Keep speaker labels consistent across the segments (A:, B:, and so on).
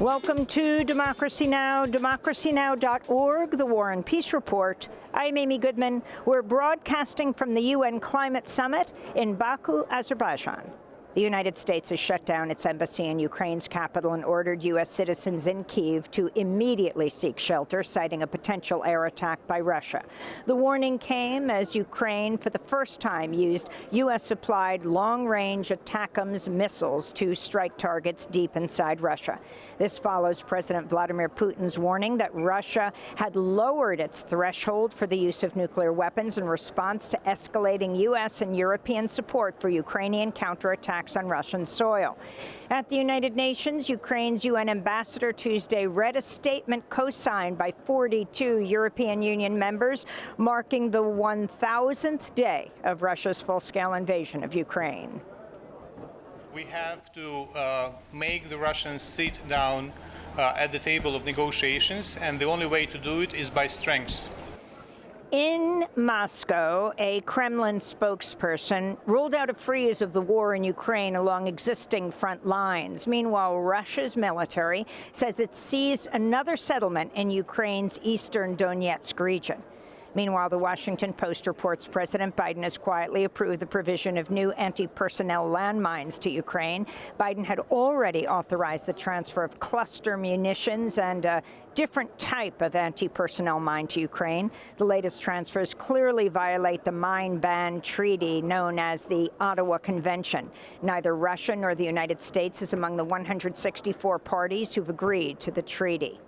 A: Welcome to Democracy Now!, democracynow.org, the War and Peace Report. I'm Amy Goodman. We're broadcasting from the UN Climate Summit in Baku, Azerbaijan. The United States has shut down its embassy in Ukraine's capital and ordered U.S. citizens in Kyiv to immediately seek shelter, citing a potential air attack by Russia. The warning came as Ukraine, for the first time, used U.S.-supplied long-range ATACMS missiles to strike targets deep inside Russia. This follows President Vladimir Putin's warning that Russia had lowered its threshold for the use of nuclear weapons in response to escalating U.S. and European support for Ukrainian counterattacks on Russian soil. At the United Nations, Ukraine's UN ambassador Tuesday read a statement co-signed by 42 European Union members marking the 1,000th day of Russia's full-scale invasion of Ukraine.
B: We have to make the Russians sit down at the table of negotiations, and the only way to do it is by strength.
A: In Moscow, a Kremlin spokesperson ruled out a freeze of the war in Ukraine along existing front lines. Meanwhile, Russia's military says it seized another settlement in Ukraine's eastern Donetsk region. Meanwhile, the Washington Post reports President Biden has quietly approved the provision of new anti-personnel landmines to Ukraine. Biden had already authorized the transfer of cluster munitions and a different type of anti-personnel mine to Ukraine. The latest transfers clearly violate the mine ban treaty known as the Ottawa Convention. Neither Russia nor the United States is among the 164 parties who've agreed to the treaty.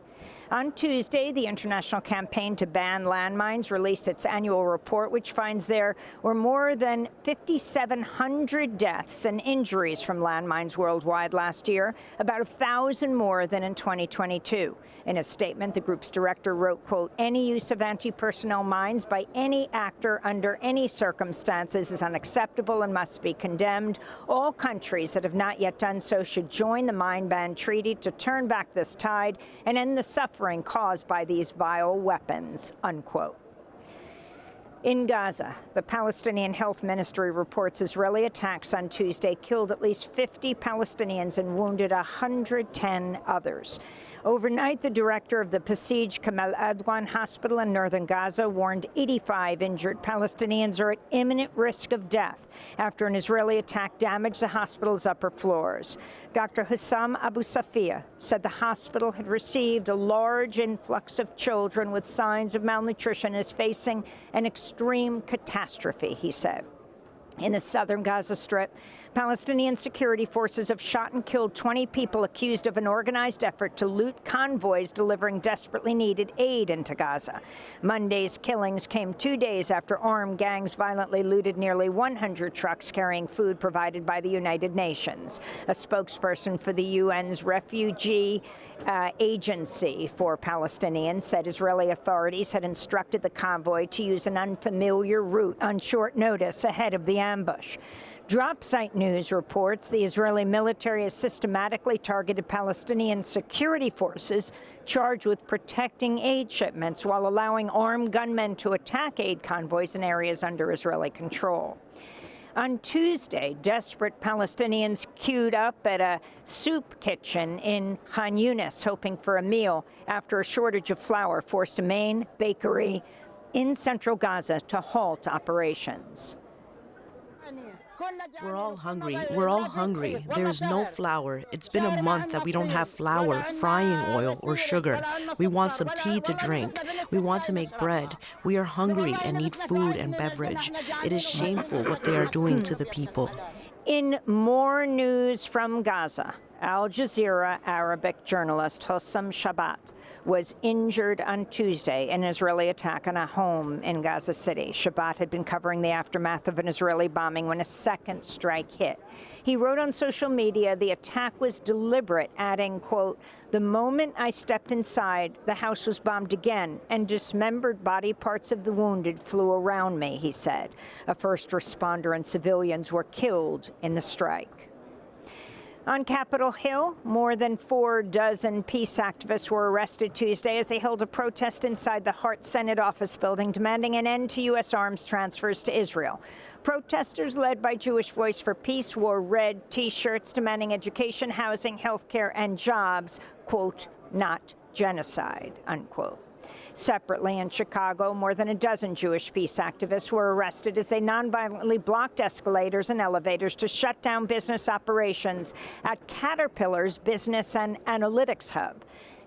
A: On Tuesday, the International Campaign to Ban Landmines released its annual report, which finds there were more than 5,700 deaths and injuries from landmines worldwide last year, about 1,000 more than in 2022. In a statement, the group's director wrote, quote, "Any use of anti-personnel mines by any actor under any circumstances is unacceptable and must be condemned. All countries that have not yet done so should join the mine ban treaty to turn back this tide and end the suffering caused by these vile weapons," unquote. In Gaza, the Palestinian Health Ministry reports Israeli attacks on Tuesday killed at least 50 Palestinians and wounded 110 others. Overnight, the director of the besieged Kamal Adwan Hospital in northern Gaza warned 85 injured Palestinians are at imminent risk of death after an Israeli attack damaged the hospital's upper floors. Dr. Hussam Abu Safia said the hospital had received a large influx of children with signs of malnutrition and is facing an extreme catastrophe, he said. In the southern Gaza Strip, Palestinian security forces have shot and killed 20 people accused of an organized effort to loot convoys delivering desperately needed aid into Gaza. Monday's killings came 2 days after armed gangs violently looted nearly 100 trucks carrying food provided by the United Nations. A spokesperson for the UN's refugee agency for Palestinians said Israeli authorities had instructed the convoy to use an unfamiliar route on short notice ahead of the ambush. Drop Site News reports the Israeli military has systematically targeted Palestinian security forces charged with protecting aid shipments while allowing armed gunmen to attack aid convoys in areas under Israeli control. On Tuesday, desperate Palestinians queued up at a soup kitchen in Khan Yunis, hoping for a meal after a shortage of flour forced a main bakery in central Gaza to halt operations.
C: We're all hungry. We're all hungry. There's no flour. It's been a month that we don't have flour, frying oil, or sugar. We want some tea to drink. We want to make bread. We are hungry and need food and beverage. It is shameful what they are doing to the people.
A: In more news from Gaza, Al Jazeera Arabic journalist Hossam Shabat was injured on Tuesday in an Israeli attack on a home in Gaza City. Shabat had been covering the aftermath of an Israeli bombing when a second strike hit. He wrote on social media the attack was deliberate, adding, quote, "The moment I stepped inside, the house was bombed again, and dismembered body parts of the wounded flew around me," he said. A first responder and civilians were killed in the strike. On Capitol Hill, more than 4 dozen peace activists were arrested Tuesday as they held a protest inside the Hart Senate office building demanding an end to U.S. arms transfers to Israel. Protesters led by Jewish Voice for Peace wore red T-shirts demanding education, housing, health care, and jobs, quote, not genocide, unquote. Separately in Chicago, more than a dozen Jewish peace activists were arrested as they nonviolently blocked escalators and elevators to shut down business operations at Caterpillar's business and analytics hub.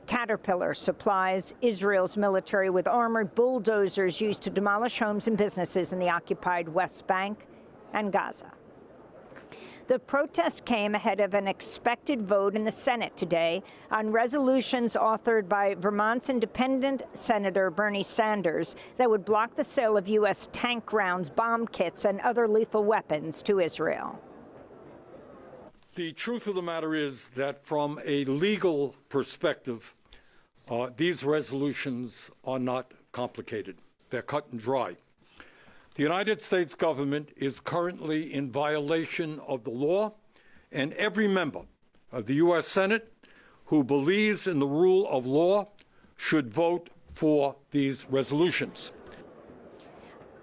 A: Caterpillar supplies Israel's military with armored bulldozers used to demolish homes and businesses in the occupied West Bank and Gaza. The protest came ahead of an expected vote in the Senate today on resolutions authored by Vermont's independent Senator Bernie Sanders that would block the sale of U.S. tank rounds, bomb kits, and other lethal weapons to Israel.
D: The truth of the matter is that from a legal perspective, these resolutions are not complicated. They're cut and dry. The United States government is currently in violation of the law, and every member of the U.S. Senate who believes in the rule of law should vote for these resolutions.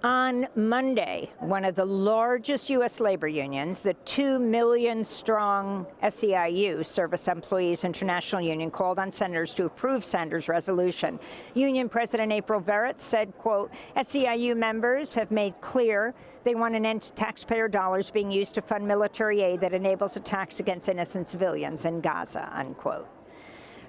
A: On Monday, one of the largest U.S. labor unions, the 2 million strong SEIU, Service Employees International Union, called on senators to approve Sanders' resolution. Union President April Verrett said, quote, SEIU members have made clear they want an end to taxpayer dollars being used to fund military aid that enables attacks against innocent civilians in Gaza, unquote.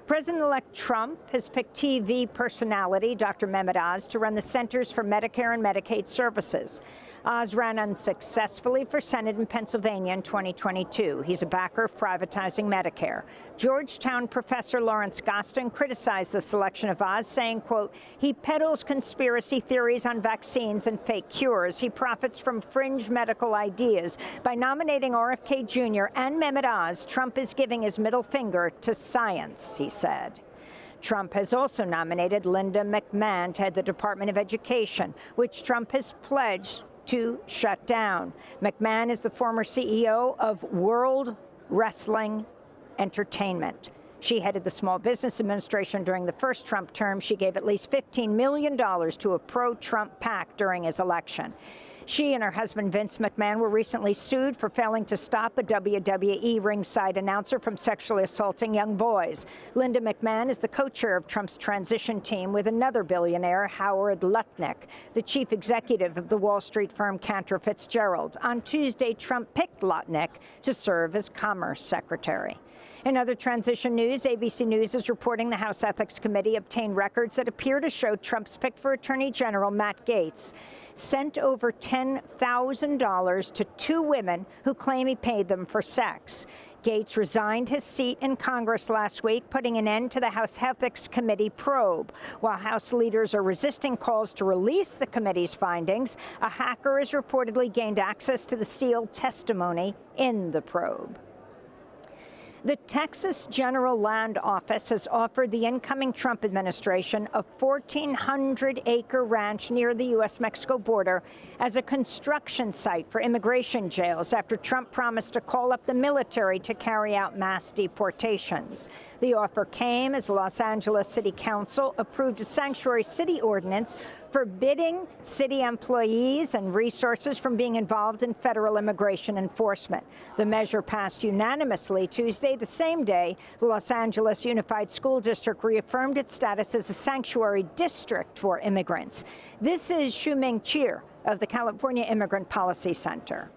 A: President-elect Trump has picked TV personality Dr. Mehmet Oz to run the Centers for Medicare and Medicaid Services. Oz ran unsuccessfully for Senate in Pennsylvania in 2022. He's a backer of privatizing Medicare. Georgetown professor Lawrence Gostin criticized the selection of Oz, saying, quote, he peddles conspiracy theories on vaccines and fake cures. He profits from fringe medical ideas. By nominating RFK Jr. and Mehmet Oz, Trump is giving his middle finger to science, he said. Trump has also nominated Linda McMahon to head the Department of Education, which Trump has pledged to shut down. McMahon is the former CEO of World Wrestling Entertainment. She headed the Small Business Administration during the first Trump term. She gave at least $15 million to a pro-Trump PAC during his election. She and her husband, Vince McMahon, were recently sued for failing to stop a WWE ringside announcer from sexually assaulting young boys. Linda McMahon is the co-chair of Trump's transition team with another billionaire, Howard Lutnick, the chief executive of the Wall Street firm Cantor Fitzgerald. On Tuesday, Trump picked Lutnick to serve as Commerce Secretary. In other transition news, ABC News is reporting the House Ethics Committee obtained records that appear to show Trump's pick for Attorney General Matt Gaetz sent over $10,000 to 2 women who claim he paid them for sex. Gaetz resigned his seat in Congress last week, putting an end to the House Ethics Committee probe. While House leaders are resisting calls to release the committee's findings, a hacker has reportedly gained access to the sealed testimony in the probe. The Texas General Land Office has offered the incoming Trump administration a 1,400-acre ranch near the U.S.-Mexico border as a construction site for immigration jails after Trump promised to call up the military to carry out mass deportations. The offer came as Los Angeles City Council approved a sanctuary city ordinance forbidding city employees and resources from being involved in federal immigration enforcement. The measure passed unanimously Tuesday, the same day the Los Angeles Unified School District reaffirmed its status as a sanctuary district for immigrants. This is Shuming Cheer of the California Immigrant Policy Center.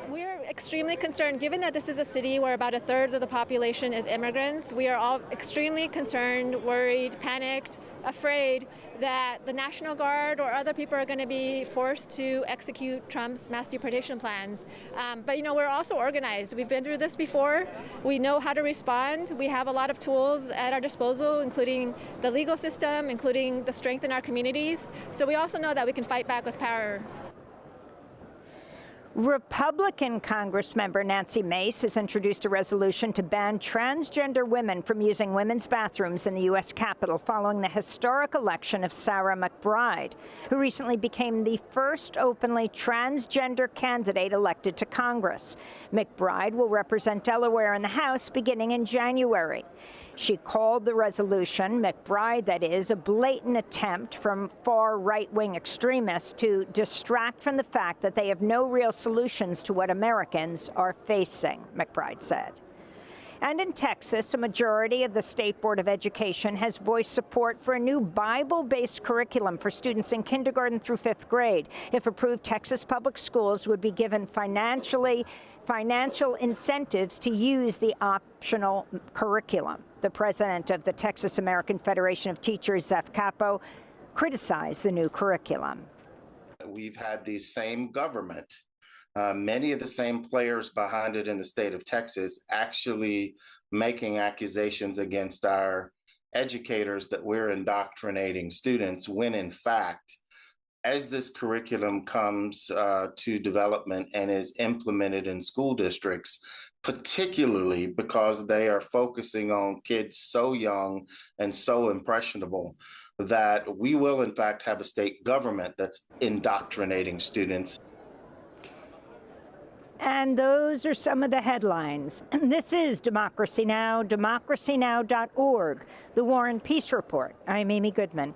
E: We're extremely concerned, given that this is a city where about 1/3 of the population is immigrants. We are all extremely concerned, worried, panicked, afraid that the National Guard or other people are going to be forced to execute Trump's mass deportation plans. But, you know, we're also organized. We've been through this before. We know how to respond. We have a lot of tools at our disposal, including the legal system, including the strength in our communities. So we also know that we can fight back with power.
A: Republican Congressmember Nancy Mace has introduced a resolution to ban transgender women from using women's bathrooms in the U.S. Capitol following the historic election of Sarah McBride, who recently became the first openly transgender candidate elected to Congress. McBride will represent Delaware in the House beginning in January. She called the resolution, McBride that is, a blatant attempt from far right-wing extremists to distract from the fact that they have no real solutions to what Americans are facing, McBride said. And in Texas, a majority of the State Board of Education has voiced support for a new Bible-based curriculum for students in kindergarten through 5th grade. If approved, Texas public schools would be given financial incentives to use the optional curriculum. The president of the Texas American Federation of Teachers, Zeph Capo, criticized the new curriculum.
F: We've had the same government, many of the same players behind it in the state of Texas, actually making accusations against our educators that we're indoctrinating students, when in fact, as this curriculum comes to development and is implemented in school districts, particularly because they are focusing on kids so young and so impressionable, that we will in fact have a state government that's indoctrinating students.
A: And those are some of the headlines. This is Democracy Now!, democracynow.org, The War and Peace Report. I'm Amy Goodman.